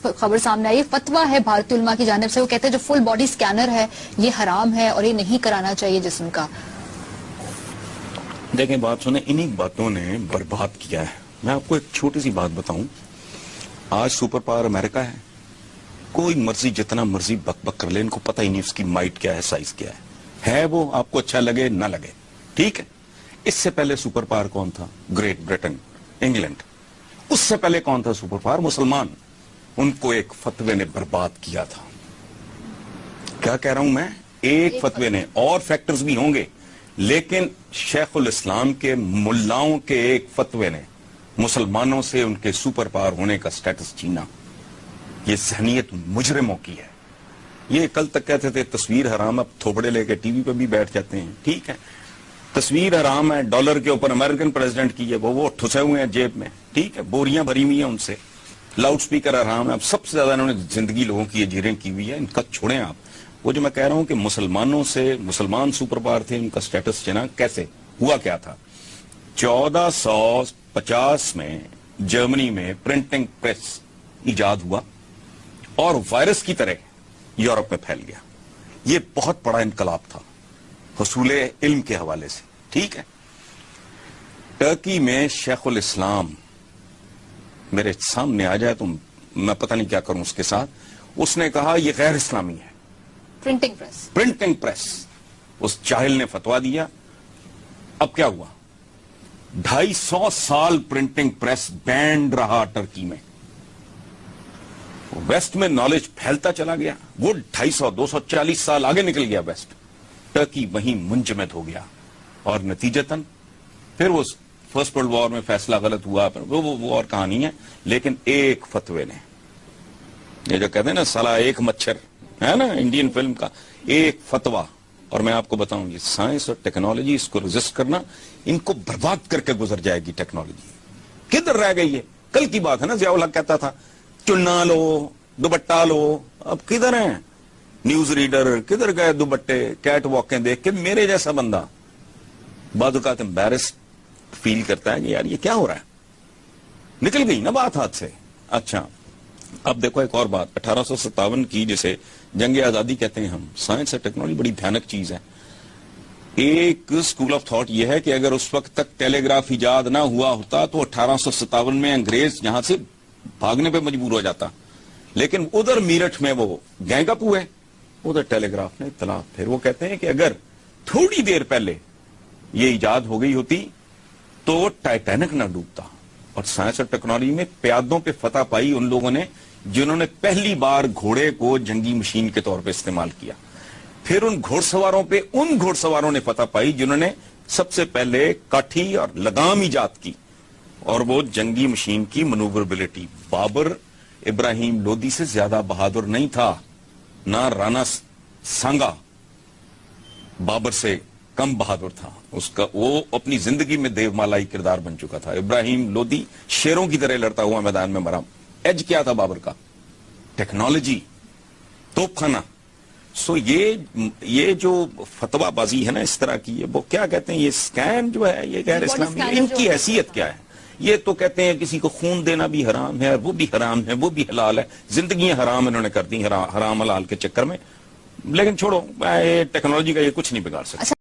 خبر سامنے آئی، فتویٰ ہے بھارتی علماء کی جانب سے، وہ کہتے ہیں جو فل باڈی سکینر ہے یہ حرام ہے اور یہ نہیں کرانا چاہیے جسم کا. دیکھیں بات سنیں، انہی باتوں نے برباد کیا ہے. میں آپ کو ایک چھوٹی سی بات بتاؤں. آج سپر پاور امریکہ ہے. کوئی مرضی جتنا مرضی بک بک کر لے، ان کو پتہ ہی نہیں اس کی مائٹ کیا ہے، سائز کیا ہے وہ آپ کو اچھا لگے نہ لگے. ٹھیک ہے. اس سے پہلے سپر پاور کون تھا؟ Great Britain, England. اس سے پہلے کون تھا سپر پاور؟ مسلمان. ان کو ایک فتوے نے برباد کیا تھا. کیا کہہ رہا ہوں میں؟ ایک فتوے نے، اور فیکٹرز بھی ہوں گے، لیکن شیخ الاسلام کے ملاؤں کے ایک فتوے نے مسلمانوں سے ان کے سپر پاور ہونے کا سٹیٹس چھینا. یہ ذہنیت مجرموں کی ہے. یہ کل تک کہتے تھے تصویر حرام، اب تھوپڑے لے کے ٹی وی پہ بھی بیٹھ جاتے ہیں. ٹھیک ہے، تصویر حرام ہے، ڈالر کے اوپر امریکن پریزیڈنٹ کی ہے، وہ ٹھسے ہوئے ہیں جیب میں. ٹھیک ہے، بوریاں بھری ہوئی ہیں ان سے. لاؤڈ سپیکر حرام ہے. اب سب سے زیادہ انہوں نے زندگی لوگوں کی اجیریں کی ہوئی ہے. ان کا چھوڑیں آپ. وہ جو میں کہہ رہا ہوں کہ مسلمانوں سے، مسلمان سپر پاور تھے، ان کا سٹیٹس چنا کیسے ہوا؟ کیا تھا؟ 1450 میں جرمنی میں پرنٹنگ پریس ایجاد ہوا اور وائرس کی طرح یورپ میں پھیل گیا. یہ بہت بڑا انقلاب تھا حصول علم کے حوالے سے. ٹھیک ہے. ٹرکی میں شیخ الاسلام میرے سامنے آ جائے تو میں پتہ نہیں کیا کروں اس کے ساتھ. اس نے کہا یہ غیر اسلامی ہے. Printing press. اس جاہل نے فتوا دیا. اب کیا ہوا؟ 250 سال پرنٹنگ پریس بینڈ رہا ٹرکی میں. ویسٹ میں نالج پھیلتا چلا گیا. وہ 240 سال آگے نکل گیا ویسٹ. ٹرکی وہیں منجمد ہو گیا. اور نتیجتاً پھر وہ فرسٹ ورلڈ وار میں فیصلہ غلط ہوا. وہ اور کہانی ہے. لیکن ایک فتوے نے، یہ جو کہتے ہیں نا سلا ایک مچھر ہے نا انڈین فلم کا، ایک فتویٰ. اور میں آپ کو بتاؤں یہ سائنس اور ٹیکنالوجی، اس کو ریزسٹ کرنا، ان کو برباد کر کے گزر جائے گی ٹیکنالوجی. کدھر رہ گئی ہے؟ کل کی بات ہے نا، ضیاء الحق کہتا تھا چنا لو، دوپٹہ لو. اب کدھر ہیں نیوز ریڈر؟ کدھر گئے دوپٹے؟ کیٹ واکیں دیکھ کے میرے جیسا بندہ بعض اوقات امبیرس فیل کرتا ہے کہ یار یہ کیا ہو رہا ہے. نکل گئی نا بات ہاتھ سے. اچھا اب دیکھو ایک اور بات. 1857 کی جسے جنگ آزادی کہتے ہیں ہم، سائنس اور ٹیکنالوجی بڑی بھیانک چیز ہے. ایک اسکول آف تھاٹ یہ ہے کہ اگر اس وقت تک ٹیلی گراف ایجاد نہ ہوا ہوتا تو 1857 میں انگریز یہاں سے بھاگنے پہ مجبور ہو جاتا. لیکن ادھر میرٹھ میں وہ گینگ اپ ہوئے، ادھر ٹیلی گراف نے اطلاع. پھر وہ کہتے ہیں کہ اگر تھوڑی دیر پہلے یہ ایجاد ہو گئی ہوتی تو ٹائٹینک نہ ڈوبتا. اور سائنس اور ٹیکنالوجی میں پیادوں پہ فتح پائی ان لوگوں نے جنہوں نے پہلی بار گھوڑے کو جنگی مشین کے طور پہ استعمال کیا. پھر ان گھوڑ سواروں پہ ان گھوڑ سواروں نے فتح پائی جنہوں نے سب سے پہلے کاٹھی اور لگام ایجاد کی، اور وہ جنگی مشین کی منووربلٹی. بابر ابراہیم لودھی سے زیادہ بہادر نہیں تھا، نہ رانا سانگا بابر سے کم بہادر تھا. اس کا وہ اپنی زندگی میں دیو مالائی کردار بن چکا تھا. ابراہیم لودھی شیروں کی طرح لڑتا ہوا میدان میں مرا. ایج کیا تھا بابر کا؟ ٹیکنالوجی، توپ خانہ. سو یہ جو فتویٰ بازی ہے نا اس طرح کی، وہ کیا کہتے ہیں، یہ اسکیم جو ہے یہ غیر اسلامی ہے. ان کی حیثیت کیا ہے؟ یہ تو کہتے ہیں کسی کو خون دینا بھی حرام ہے، وہ بھی حرام ہے، وہ بھی حلال ہے. زندگیاں حرام انہوں نے کر دی حرام حلال کے چکر میں. لیکن چھوڑو، ٹیکنالوجی کا یہ کچھ نہیں بگاڑ سکتا.